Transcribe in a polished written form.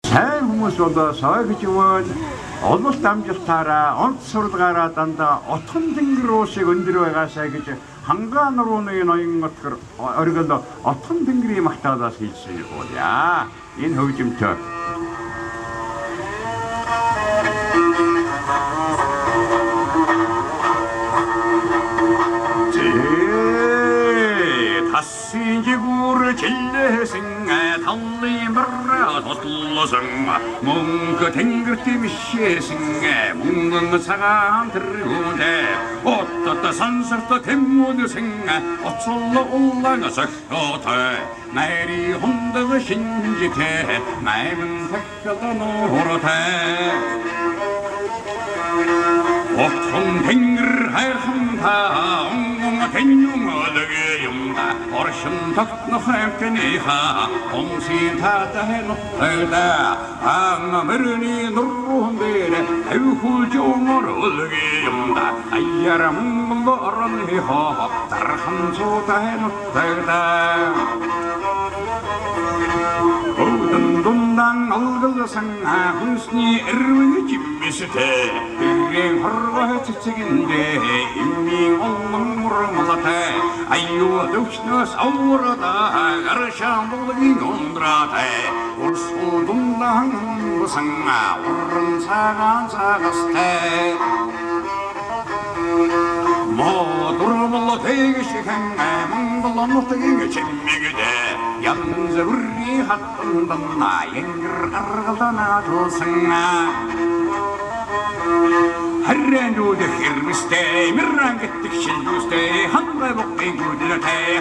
сайн хүмүүс болоо сой гэж өгөөл ололт амжилтаараа онц сурлагаараа дандаа отхон тэнгэр уусыг өндөр байгаасаа гэж хангаан рууны ноён отгор оргил отхон тэнгэрийн магтаалаас хийсэн юм яа. Энэ хөгжимтэй Синжигур жилэсэн таллимбар тотлосон мөнгө тэнгэртимшээсэн мөнгөн цагаан тэргүүнэ оттот сансарт тэммүнсэн оцолло уллангасахтой найри хондог шинжитэ наймын таккаланоротай отхон тэнгэр хайрхамта Kenjungolge jumda, orschen takt noch hämteniha, sin tata hen öda, mörni nurrumbere, hukul jomorolge jumda, ayyaram moroniha, tarham sota hen öda. Dundang algılsan hüsni ervini cimmiste Ürgen harva çiçeğinde immin olman vurmalate Ayyu dövüşnös avrada Garşan bulgin ondrate Ursu dundang algılsan Urrın sağan sağaste Durmalı teğişken Mangılanı teğişemmegide Yalnız vurri hattından Yengir argıdan atılsın Herren doğdu hirmiste Mirran gittik şildüste Hanna bukki gudlete